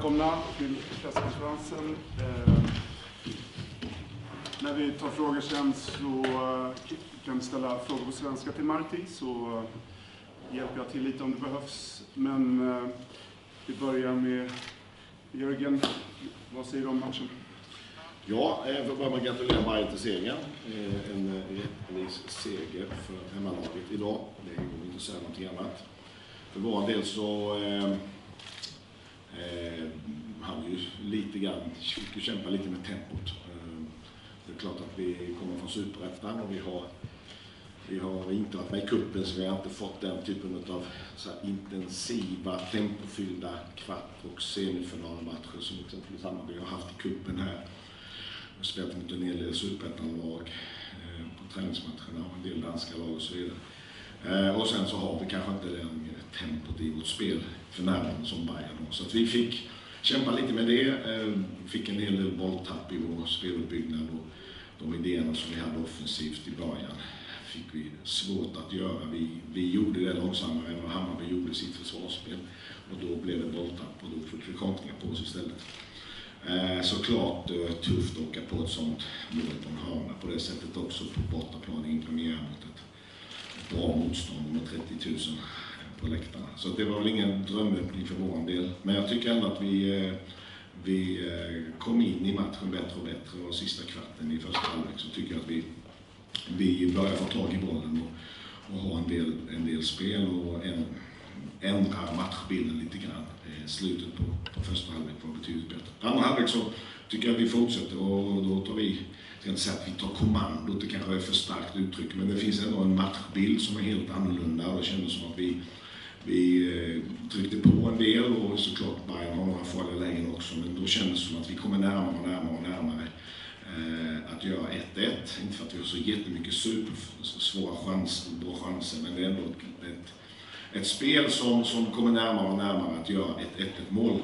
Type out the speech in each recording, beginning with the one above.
välkomna till presskonferensen. När vi tar frågor sen så kan vi ställa frågor på svenska till Marti, så hjälper jag till lite om det behövs. Men vi börjar med Jörgen. Vad säger du om matchen? Ja, jag får börja med att gratulera Bayern till segern. En rättvis seger för Hammarby idag. Det går inte att säga någonting annat. För vår del så han ju lite grann, fick kämpa lite med tempot. Det är klart att vi kommer från Superettan och vi har inte varit med i kuppen, så vi har inte fått den typen av så här intensiva, tempofyllda kvart- och semifinalmatcher som exempelvis Hammarby har haft i kuppen här. Vi har spelat mot en del Superettan-lag på träningsmatcherna och en del danska lag och så vidare. Och sen så har vi kanske inte den tempot i vårt spel för närvarande som Bayern. Så att vi fick kämpa lite med det, fick en hel del bolltapp i vår speluppbyggnad och de idéerna som vi hade offensivt i början fick vi svårt att göra. Vi gjorde det långsammare än vad Hammarby gjorde sitt försvarsspel och då blev det bolltapp och då fick vi kontringar på oss istället. Såklart tufft att åka på ett sånt mål på en hörna på det sättet också på bortaplan i premiär mot ett bra motstånd med 30 000 på läktarna. Så det var väl ingen drömöppning för vår del. Men jag tycker ändå att vi kom in i matchen bättre och bättre och sista kvarten i första halvlek så tycker jag att vi börjar få tag i bollen och ha en del spel och ändra matchbilden lite grann. Slutet på första halvlek var betydligt bättre. Andra halvlek så tycker jag att vi fortsätter och då tar vi, jag ska inte säga att vi tar kommandot, det kanske är för starkt uttryck, men det finns ändå en matchbild som är helt annorlunda och det kändes som att vi tryckte på en del och såklart Bayern har några farliga lägen också, men då kändes det som att vi kommer närmare att göra 1-1. Inte för att vi har så jättemycket svåra chanser, bra chanser, men det är ändå ett spel som kommer närmare att göra ett 1-1 mål.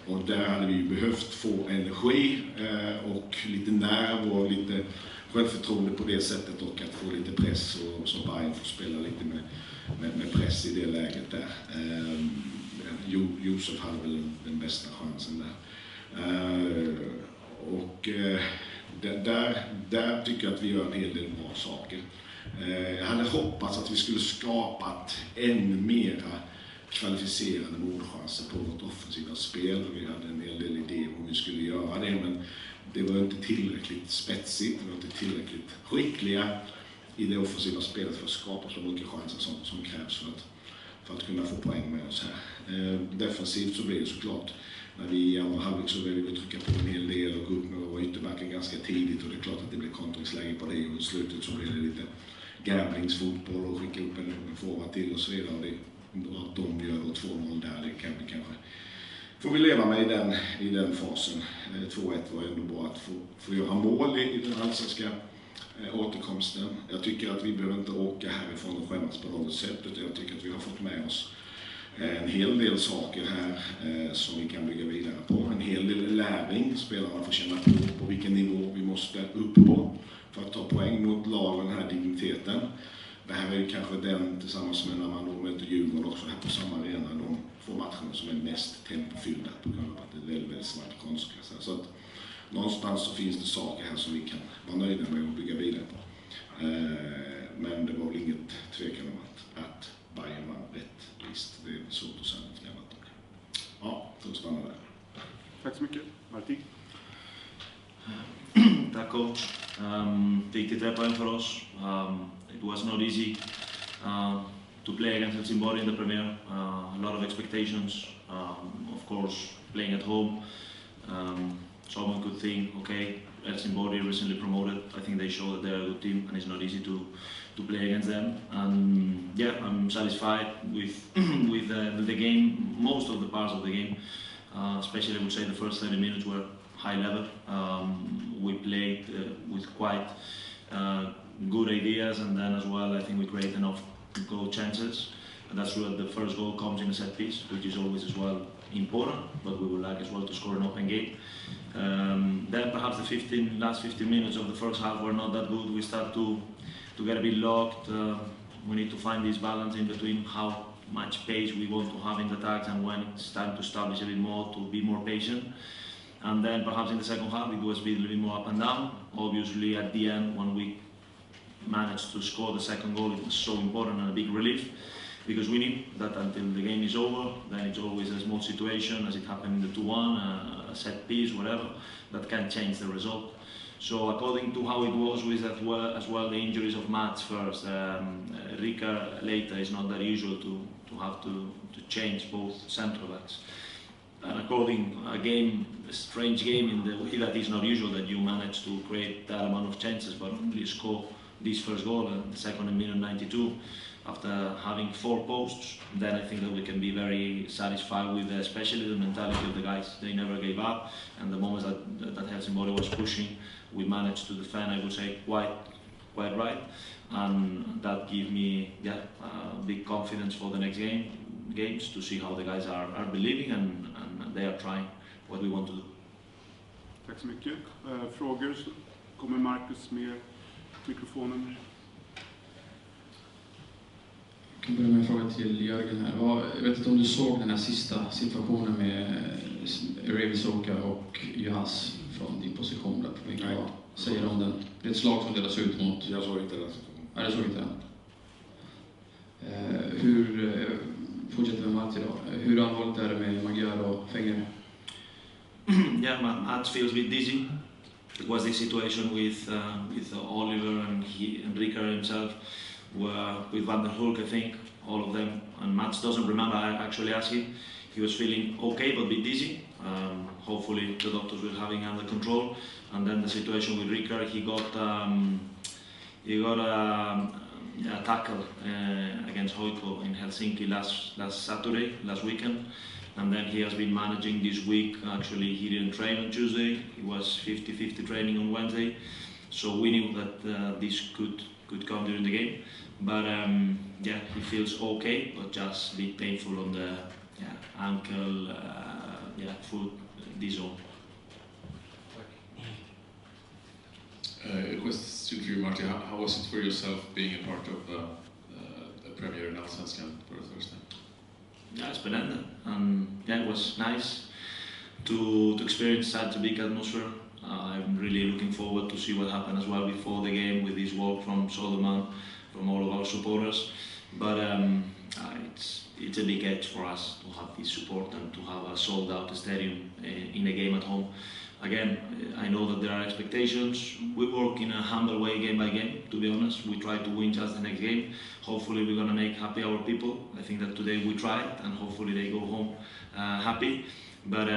Och där hade vi behövt få energi och lite nerv och lite självförtroende på det sättet och att få lite press och så Bayern får spela lite med press i det läget där. Josef hade väl den bästa chansen där. Och där tycker jag att vi gör en hel del bra saker. Jag hade hoppats att vi skulle skapat ännu mera kvalificerade målchanser på vårt offensiva spel. Vi hade en hel del idéer om vi skulle göra det, men det var inte tillräckligt spetsigt, vi var inte tillräckligt skickliga i det offensiva spelet för att skapa så mycket chanser som krävs för att kunna få poäng med oss här. Defensivt så blir det såklart, när vi i andra halvlek så ville vi trycka på en hel del och gå upp med våra ytterbackar ganska tidigt och det är klart att det blir kontringsläge på det och i slutet så blir det lite gamblingsfotboll och skicka upp en forward till och så vidare. Och det är att de gör 2-0 där, det kan vi kanske får vi leva med i den fasen. 2-1 var ändå bra att få göra mål i den allsvenska återkomsten. Jag tycker att vi behöver inte åka härifrån och skämmas på något sätt, utan jag tycker att vi har fått med oss en hel del saker här som vi kan bygga vidare på. En hel del läring, spelarna får känna på vilken nivå vi måste upp på för att ta poäng mot lag och den här digniteten. Det här är ju kanske den, tillsammans med när man då möter Djurgården också här på samma arena, de två matcherna som är mest tempofyllda på grund av att det är väldigt snabbt konstgräs. Så att någonstans så finns det saker här som vi kan vara nöjda med och bygga vidare på. Men det var väl inget tvekan om att Bayern var rättvist. Det är svårt att säga något annat. Ja, då stannar där. Tack så mycket. Marti? Tack coach. Viktigt 3 poäng för oss. It was not easy to play against Helsingborg in the Premier. A lot of expectations. Of course, playing at home. Someone could think, okay, Helsingborg recently promoted. I think they show that they're a good team, and it's not easy to play against them. And yeah, I'm satisfied with the game. Most of the parts of the game, especially I would say the first 30 minutes were high level. We played with quite good ideas, and then as well I think we create enough goal chances. And that's where the first goal comes in a set piece, which is always as well important, but we would like as well to score an open game. Then perhaps the last 15 minutes of the first half were not that good. We start to get a bit locked. We need to find this balance in between how much pace we want to have in the attacks and when it's time to establish a bit more, to be more patient. And then perhaps in the second half it was a little bit more up and down. Obviously at the end, when we managed to score the second goal, it was so important and a big relief, because we knew that until the game is over, then it's always a small situation, as it happened in the 2-1, a set piece, whatever, that can change the result. So according to how it was with as well the injuries of Mats first, Rika later, is not that usual to have to change both centre backs. And according a strange game in the way that is not usual, that you manage to create that amount of chances but only score this first goal and the second in minute 92 after having 4 posts, then I think that we can be very satisfied with especially the mentality of the guys. They never gave up, and the moments that Helsingborg was pushing, we managed to defend, I would say, quite right, and that gave me big confidence for the next games to see how the guys are believing and they are trying what we want to do. Tack så mycket. Frågor? Kommer Marcus med mikrofonen? Jag kan börja med en fråga till Jörgen här. Jag vet inte om du såg den här sista situationen med Revisoka och Juhas från din position där på bänken. Vad säger du om den? Det är ett slag som delas ut mot... Jag såg inte den situationen. Nej, jag såg inte den. Fortsätter med Mats idag. Hur allvarligt är det med Magyar och Fenger? Yeah, Mats feels a bit dizzy. It was this situation with Oliver and Rika himself, with Van der Hulk, I think, all of them. And Mats doesn't remember, I actually asked him. He was feeling okay but a bit dizzy. Hopefully the doctors will have him under control. And then the situation with Rika, he got a tackle against Hoiko in Helsinki last weekend. And then he has been managing this week. Actually, he didn't train on Tuesday. He was 50-50 training on Wednesday. So we knew that this could come during the game. But he feels okay, but just a bit painful on the ankle, foot, this zone. A question for you, Martin. How was it for yourself being a part of a premiere in Allsvenskan for Thursday? Yeah, it's splendid, and it was nice to experience such a big atmosphere. I'm really looking forward to see what happened as well before the game with this walk from Soderman, from all of our supporters. But it's a big edge for us to have this support and to have a sold-out stadium in a game at home. Again, I know that there are expectations. We work in a humble way, game by game, to be honest. We try to win just the next game. Hopefully we're going to make happy our people. I think that today we tried, and hopefully they go home happy. But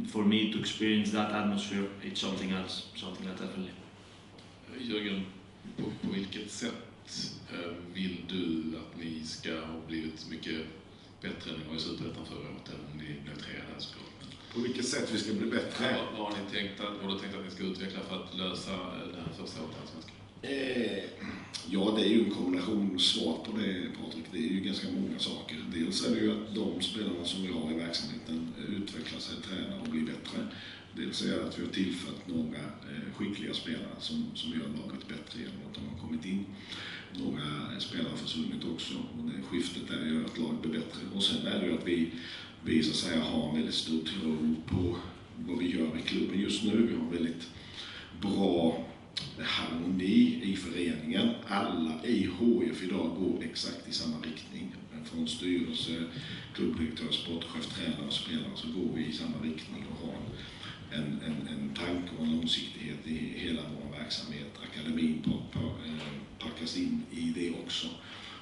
for me to experience that atmosphere, it's something else, something else definitely. Jörgen, på vilket sätt vill du att ni ska ha blivit mycket bättre än ni var i Superettan förra året, även om ni blev trea här såklart? På vilket sätt vi ska bli bättre? Vad har ni tänkt att ni ska utveckla för att lösa det här första året i Allsvenskan? Ja, det är ju en kombination svar på det, Patrik. Det är ju ganska många saker. Dels är det ju att de spelarna som vi har i verksamheten utvecklar sig, tränar och blir bättre. Dels är det att vi har tillfört några skickliga spelare som gör laget bättre genom att de har kommit in. Några spelare har försvunnit också, och det skiftet där gör att laget blir bättre. Och sen är det ju att vi så att säga har en väldigt stor tro på vad vi gör i klubben just nu. Vi har väldigt bra harmoni i föreningen. Alla i HIF idag går exakt i samma riktning. Från styrelse, klubbdirektör, sportchef, tränare och spelare så går vi i samma riktning och har en tanke och en långsiktighet i hela vår verksamhet. Akademin packas in i det också.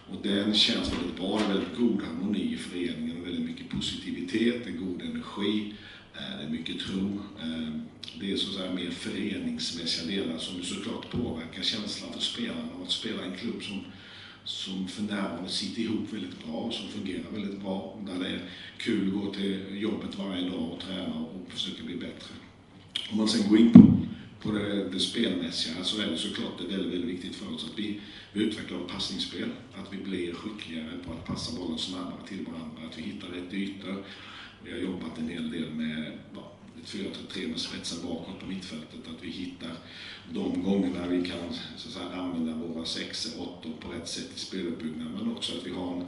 Och den känns väldigt bra, en väldigt god harmoni i föreningen, väldigt mycket positivitet, en god energi, det är mycket tro. Det är så att säga mer föreningsmässiga delar som såklart påverkar känslan för spelarna av att spela i en klubb som för närvarande sitter ihop väldigt bra och som fungerar väldigt bra. Där det är kul att gå till jobbet varje dag och träna och försöka bli bättre. Om man sen går in på det spelmässiga så är det såklart det väldigt, väldigt viktigt för oss att vi utvecklar vårt passningsspel, att vi blir skickligare på att passa bollen snabbare till varandra, att vi hittar rätt ytor. Vi har jobbat en hel del med ett 4-3 med spetsen bakåt på mittfältet, att vi hittar de gångerna vi kan så att säga, använda våra 6-8 på rätt sätt i speluppbyggnaden, men också att vi har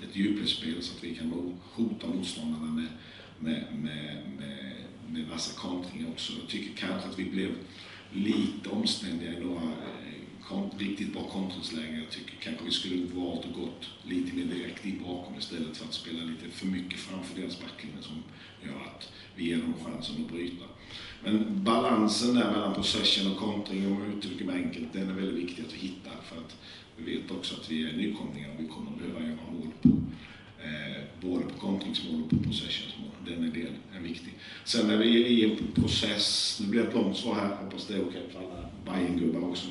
ett djupledsspel så att vi kan hota motståndarna med vassa kontringar också. Jag tycker kanske att vi blev lite omständiga i några riktigt bra kontringslägen. Jag tycker kanske vi skulle valt och gått lite mer direkt in bakom istället för att spela lite för mycket framför deras backlinje som gör att vi ger dem chansen att bryta. Men balansen där mellan possession och kontring, om jag uttrycker mig enkelt, den är väldigt viktig att vi hittar, för att vi vet också att vi är nykomlingar och vi kommer att behöva göra mål på både på kontringsmål och på possessionsmål. Den är viktig. Sen när vi är i en process, det blir ett långt svar här, hoppas det är okej för alla Bayern-gubbar också.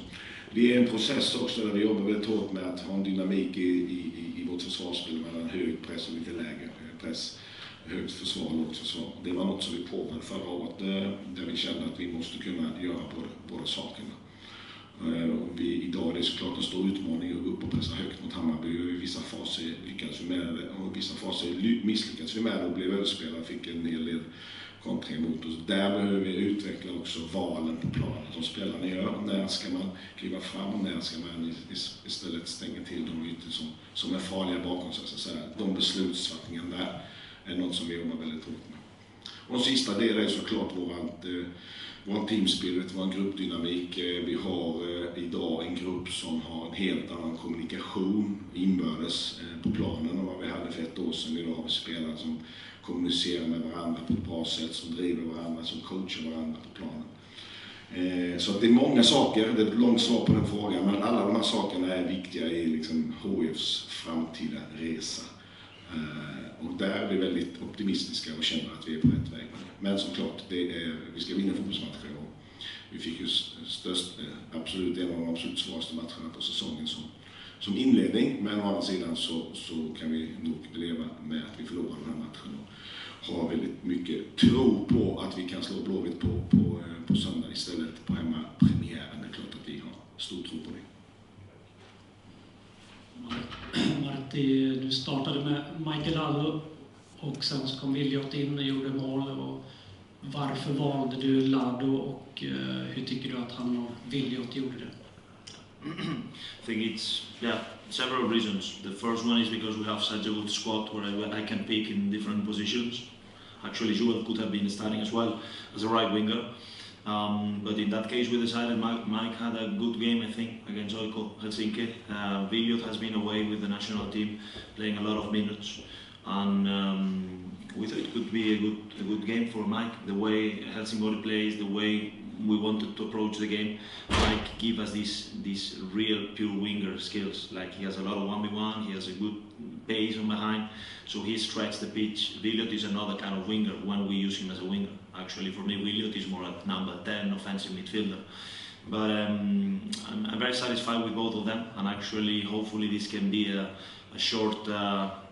Vi är i en process också där vi jobbar väldigt hårt med att ha en dynamik i vårt försvarsspel mellan hög press och lite lägre press. Högt försvar, lågt försvar. Det var något som vi påbörjade förra året där vi kände att vi måste kunna göra båda sakerna. Idag är det såklart en stor utmaning att gå upp och pressa högt mot Hammarby. I vissa faser lyckades vi med det och i vissa faser misslyckades vi med det och blev överspelade och fick en hel del kontring mot oss. Där behöver vi utveckla också valen på planen som spelarna gör. När ska man kliva fram och när ska man istället stänga till de ytor som är farliga bakom sig. Så de beslutsfattningen där är något som vi jobbar väldigt hårt med. Och sista delen är såklart vår teamspirit, vår gruppdynamik. Vi har idag en grupp som har en helt annan kommunikation inbördes på planen än vad vi hade för ett år sedan. Idag har vi spelare som kommunicerar med varandra på ett bra sätt, som driver varandra, som coachar varandra på planen. Så att det är många saker, det är ett långt svar på den frågan, men alla de här sakerna är viktiga i liksom HIFs framtida resa. Och där är vi väldigt optimistiska och känner att vi är på rätt väg. Men såklart, vi ska vinna fotbollsmatcher och vi fick ju absolut en av de absolut svåraste matcherna på säsongen som inledning. Men å andra sidan så kan vi nog leva med att vi förlorar den här matchen och har väldigt mycket tro på att vi kan slå Blåvitt på söndag istället på hemmapremiären. Det är klart att vi har stor tro på det. Marti, du startade med Michael Allo och sen så kom Williot in och gjorde mål. Och varför valde du Lado och hur tycker du att han och Williot gjorde det? I think it's several reasons. The first one is because we have such a good squad where I can pick in different positions. Actually, Joel could have been starting as well as a right winger. But in that case, we decided Mike had a good game, I think, against Oiko Helsinki. Williot has been away with the national team, playing a lot of minutes. And we thought it could be a good game for Mike. The way Helsingborg plays, the way we wanted to approach the game, Mike give us these real pure winger skills. Like he has a lot of 1v1, he has a good pace on behind, so he stretches the pitch. Williot is another kind of winger when we use him as a winger. Actually, for me, Williot is more at number 10, offensive midfielder. But I'm very satisfied with both of them, and actually, hopefully, this can be a short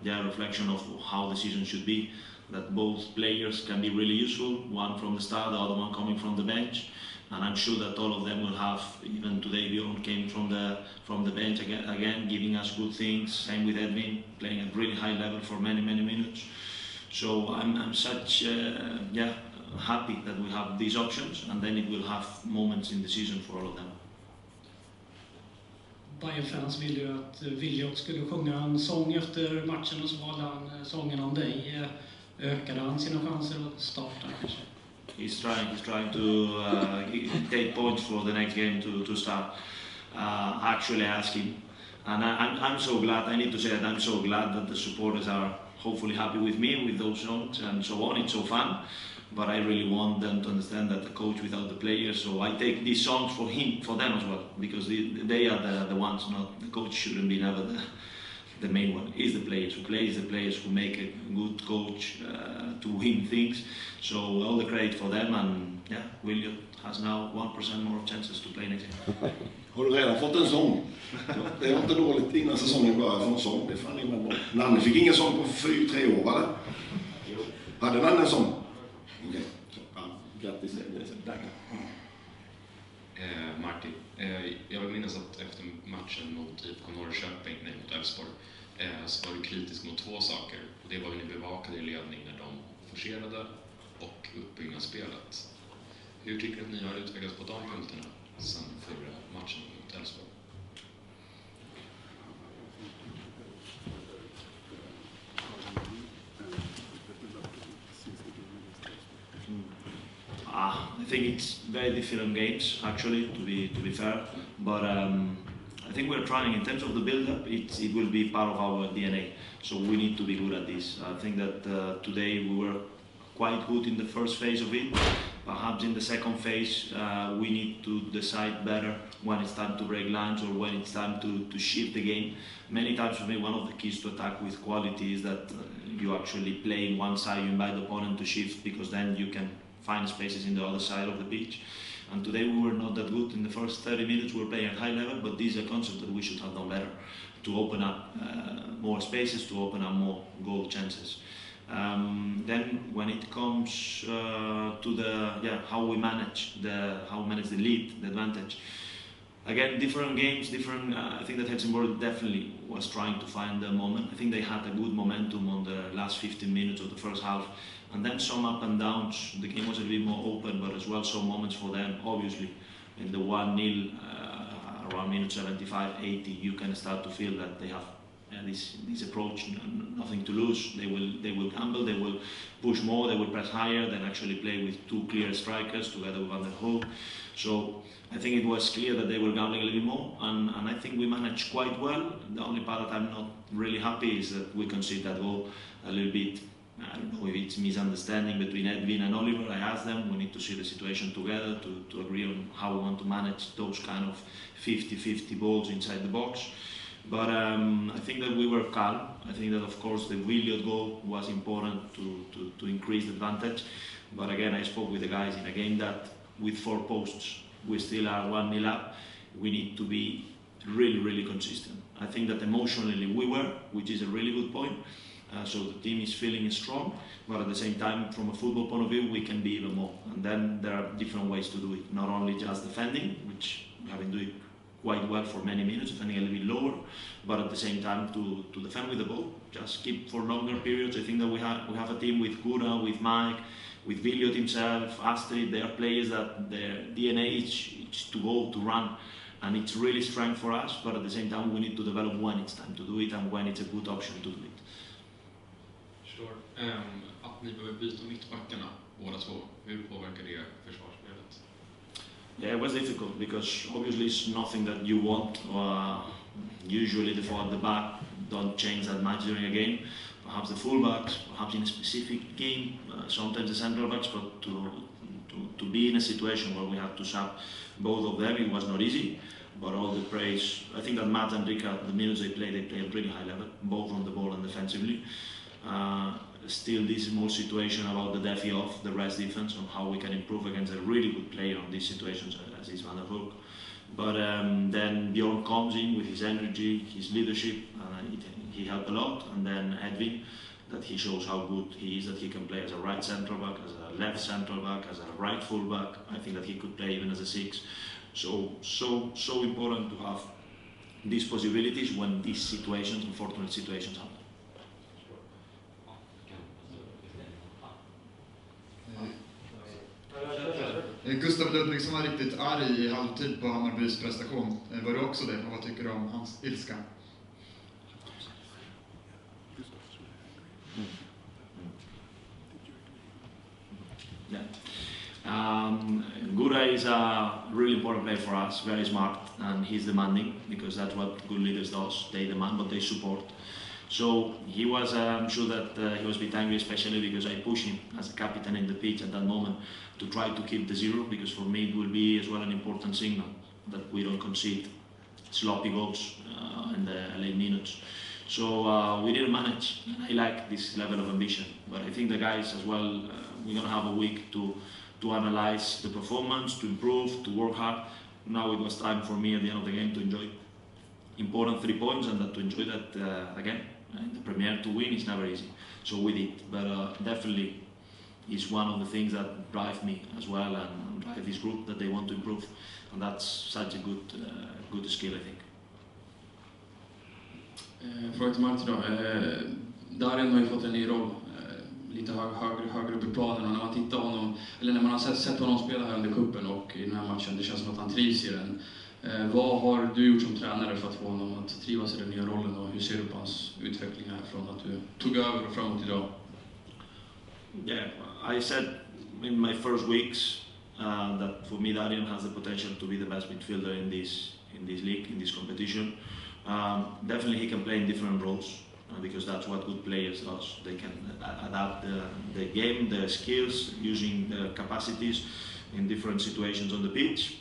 reflection of how the season should be. That both players can be really useful, one from the start, the other one coming from the bench. And I'm sure that all of them will have, even today Bjorn came from the bench again, giving us good things. Same with Edwin, playing at really high level for many minutes. So I'm such happy that we have these options, and then it will have moments in the season for all of them. Bayern-fans ville ju att Williot skulle sjunga en sång efter matchen och så valde han sången om dig. Ökade han sina chanser att starta kanske? He's trying to take points for the next game to start. Actually ask him, and I'm so glad. I need to say that I'm so glad that the supporters are hopefully happy with me with those songs and so on. It's so fun, but I really want them to understand that the coach without the players. So I take these songs for them as well, because they are the ones. Not the coach shouldn't be never the main one. Is the players who play, is the players who make a good coach to win things. So all the credit for them, and Williot has now 1% more chances to play next year. Har du redan fått en sång? Det var inte dåligt innan säsongen började för en sång. Det är fan innan bra. Nanne fick ingen sång på 3 år, eller? Hade Nanne en sång? Okej. Grattis. Martin, jag vill minnas att efter matchen mot IFK Norrköping, mot Elfsborg, så var du kritisk mot 2 saker. Och det var hur ni bevakade i ledning när de forcerade och uppbyggnadsspelet. Hur tycker du att ni har utvecklats på de punkterna sen förra matchen mot Elfsborg? I think it's very different games, actually, to be fair. But I think we're trying, in terms of the build-up, it will be part of our DNA. So we need to be good at this. I think that today we were quite good in the first phase of it. Perhaps in the second phase, we need to decide better when it's time to break lines or when it's time to shift the game. Many times for me, one of the keys to attack with quality is that you actually play in one side, you invite the opponent to shift, because then you can find spaces in the other side of the pitch. And today we were not that good. In the first 30 minutes we were playing at high level, but this is a concept that we should have done better, to open up more spaces, to open up more goal chances. Then when it comes to the how we manage the lead, the advantage. Again, different games, different. I think that Helsingborg definitely was trying to find the moment. I think they had a good momentum on the last 15 minutes of the first half, and then some up and downs. The game was a bit more open, but as well some moments for them. Obviously, in the 1-0 around minute 75, 80, you can start to feel that they have this approach, nothing to lose. They will gamble, they will push more, they will press higher, then actually play with two clear strikers together with Van der Hoek. So I think it was clear that they were gambling a little bit more, and I think we managed quite well. The only part that I'm not really happy is that we conceded that goal a little bit. I don't know if it's misunderstanding between Edwin and Oliver. I asked them, we need to see the situation together to agree on how we want to manage those kind of 50-50 balls inside the box. But I think that we were calm. I think that of course the Williot goal was important to increase the advantage. But again, I spoke with the guys in a game that with 4 posts, we still are 1-0 up. We need to be really, really consistent. I think that emotionally we were, which is a really good point. So the team is feeling strong, but at the same time, from a football point of view, we can be even more. And then there are different ways to do it. Not only just defending, which we have been doing quite well for many minutes, defending a little bit lower, but at the same time to defend with the ball, just keep for longer periods. I think that we have a team with Gura, with Mike, with Williot himself, Astrid. They are players that their DNA is to go, to run, and it's really strength for us, but at the same time we need to develop when it's time to do it and when it's a good option to do it. Sure. Att ni behöver byta mittbackarna, båda två, hur påverkar det försvarsspelet? Yeah, it was difficult because obviously it's nothing that you want. Usually the four at the back don't change that much during a game. Perhaps the fullbacks, perhaps in a specific game, sometimes the central backs, but to be in a situation where we have to sub both of them, it was not easy. But all the praise, I think that Matt and Rika, the minutes they play at really high level, both on the ball and defensively. Still this small situation about the Defi off, the rest defense, on how we can improve against a really good player on these situations as is Van der Hoek. But then Bjorn comes in with his energy, his leadership, he helped a lot. And then Edwin, that he shows how good he is, that he can play as a right central back, as a left central back, as a right full back. I think that he could play even as a 6. So important to have these possibilities when these situations, unfortunate situations happen. Gustav Ludvigsson var riktigt arg i halvtid på Hammarbys prestation. Var du också det? Och vad tycker du om hans ilska? Gura is a really important player for us, very smart, and he's demanding because that's what good leaders do. They demand, but they support. So he was, I'm sure that he was a bit angry, especially because I pushed him as a captain in the pitch at that moment to try to keep the 0, because for me it will be as well an important signal that we don't concede sloppy goals in the late minutes. So we didn't manage, and I like this level of ambition. But I think the guys as well, we're going to have a week to analyze the performance, to improve, to work hard. Now it was time for me at the end of the game to enjoy important 3 points, and to enjoy that again. In the Premier to win is never easy, so we did. But definitely is one of the things that drive me as well, and drive this group, that they want to improve, and that's such a good skill, I think. Fråga till Martin då. Darren har ju fått en ny roll. lite högre upp i planen, och när man tittar honom, eller när man har sett honom spela här under kuppen och i den här matchen, det känns som att han trivs i den. Vad har du gjort som tränare för att få honom att trivas i den nya rollen, och hur ser du på hans utveckling här från att du tog över och framåt idag? Yeah, I said in my first weeks that for me Darian has the potential to be the best midfielder in this league, in this competition. Definitely he can play in different roles because that's what good players does. They can adapt the game, their skills, using their capacities in different situations on the pitch.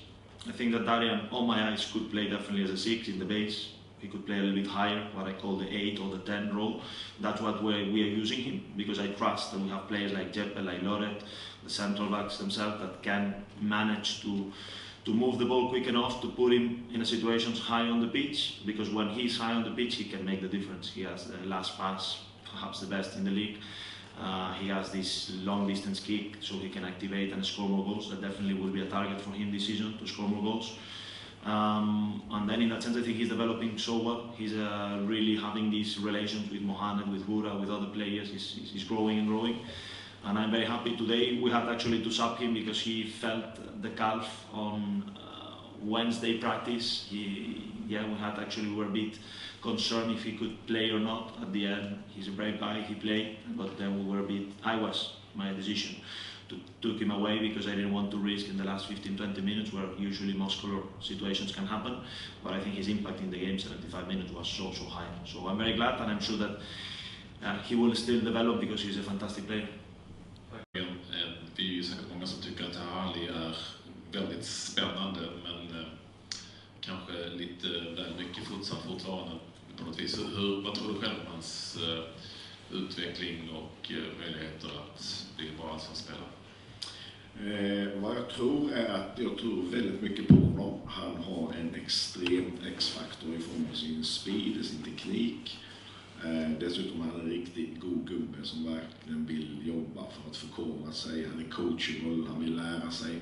I think that Darian, on my eyes, could play definitely as a 6 in the base. He could play a little bit higher, what I call the 8 or the 10 role. That's what we are using him, because I trust that we have players like Jeppe, like Loret, the central backs themselves, that can manage to move the ball quick enough to put him in a situations high on the pitch, because when he's high on the pitch, he can make the difference. He has the last pass, perhaps the best in the league. He has this long distance kick, so he can activate and score more goals. That definitely will be a target for him this season, to score more goals. And then in that sense, I think he's developing so well. He's really having these relations with Mohamed, with Hura, with other players. He's growing and growing. And I'm very happy today. We had actually to sub him because he felt the calf on Wednesday practice. We were a bit concerned if he could play or not. At the end, he's a brave guy, he played, but then my decision to took him away because I didn't want to risk in the last 15-20 minutes where usually muscular situations can happen. But I think his impact in the game, 75 minutes, was so high. So I'm very glad, and I'm sure that he will still develop because he's a fantastic player. Det är ju säkert många som tycker att Ali är väldigt spännande, men kanske lite väl mycket fortsatt fortfarande på något vis. Vad tror du själv om hans utveckling och möjligheter att bli en bra allsvenskspelare? Vad jag tror är att jag tror väldigt mycket på honom. Han har en extrem X-faktor i form av sin speed, sin teknik. Dessutom är han en riktigt god gubbe som verkligen vill jobba för att förkovra sig. Han är coachable, han vill lära sig.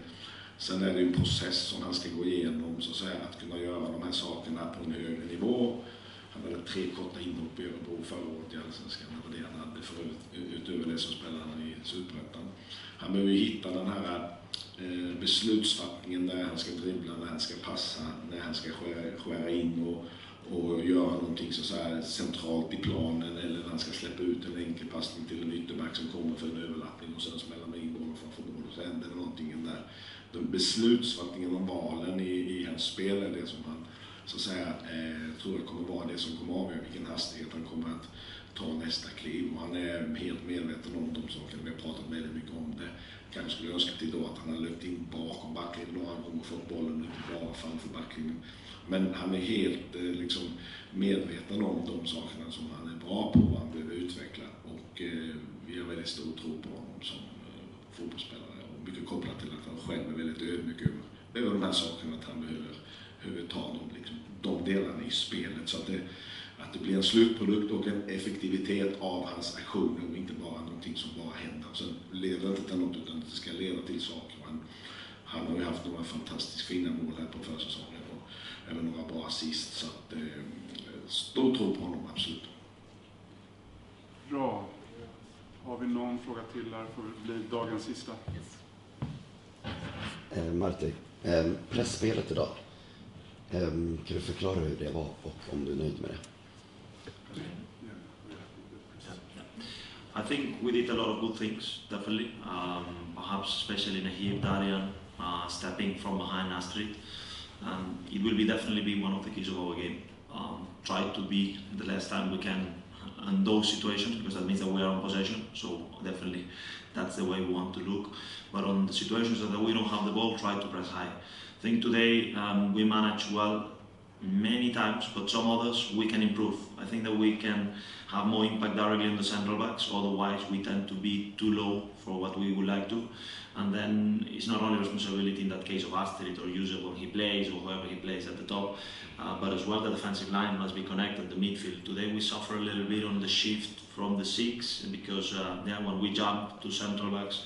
Sen är det en process som han ska gå igenom, så att säga, att kunna göra de här sakerna på en högre nivå. Han hade 3 korta inhopp i Örebro förra året i allsvenskan. Det var det han hade förut, utöver det som spelade han i Superettan. Han behöver hitta den här beslutsfattningen när han ska dribbla, när han ska passa, när han ska skära in och göra någonting så här centralt i planen, eller när han ska släppa ut en enkel passning till en ytterback som kommer för en överlappning och sen smäller med in bollen framför mål, och så händer det någonting där. Den beslutsfattningen om valen i hans spel är det som han så att säga tror jag kommer vara det som kommer avgöra vilken hastighet han kommer att ta nästa kliv, och han är helt medveten om de sakerna. Vi har pratat väldigt mycket om det. Kanske skulle jag önska till då att han har löpt in bakom backlinjen några gånger och fått bollen inte bara framför backlinjen. Men han är helt medveten om de sakerna som han är bra på och han behöver utveckla, och vi har väldigt stor tro på honom som fotbollsspelare, och mycket kopplat till att han själv är väldigt ödmjuk över de här sakerna, att han behöver ta de delarna i spelet så att det blir en slutprodukt och en effektivitet av hans aktioner och inte bara någonting som bara händer. Sen leder det inte till något, utan det ska leda till saker. Han har ju haft några fantastiskt fina mål här på försäsongen och även några bra assist, så att stor tro på honom, absolut. Bra. Har vi någon fråga till här får det bli dagens sista. Martin, pressspelet idag. Kan du förklara hur det var och om du är nöjd med det? I think we did a lot of good things, definitely. Perhaps especially in a HIF, Darian stepping from behind Astrid. It will definitely be one of the keys of our game. Try to be the last time we can in those situations, because that means that we are in possession. So definitely that's the way we want to look. But on the situations that we don't have the ball, try to press high. I think today we managed well many times, but some others we can improve. I think that we can have more impact directly on the central backs, otherwise we tend to be too low for what we would like to. And then it's not only responsibility in that case of Astrid or Josef when he plays or whoever he plays at the top, but as well the defensive line must be connected, the midfield. Today we suffer a little bit on the shift from the 6 because when we jump to central backs,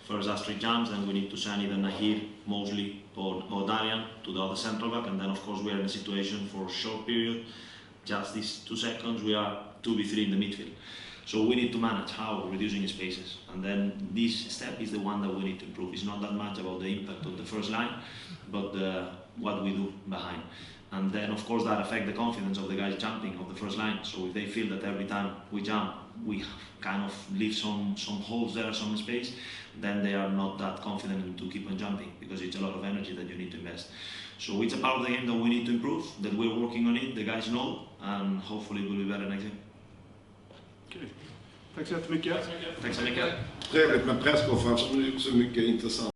first Astrid jumps, then we need to send either Nahir mostly or Darian to the other central back, and then of course we are in a situation for a short period, just these 2 seconds, we are 2v3 in the midfield. So we need to manage how reducing spaces, and then this step is the one that we need to improve. It's not that much about the impact of the first line, but what we do behind. And then of course that affects the confidence of the guys jumping of the first line. So if they feel that every time we jump, we kind of leave some holes there, some space, then they are not that confident to keep on jumping, because it's a lot of energy that you need to invest. So it's a part of the game that we need to improve, that we're working on it, the guys know, and hopefully we'll be better next game. Okej. Tack så jättemycket. Tack så mycket. Trevligt med presskonferens, så mycket intressant.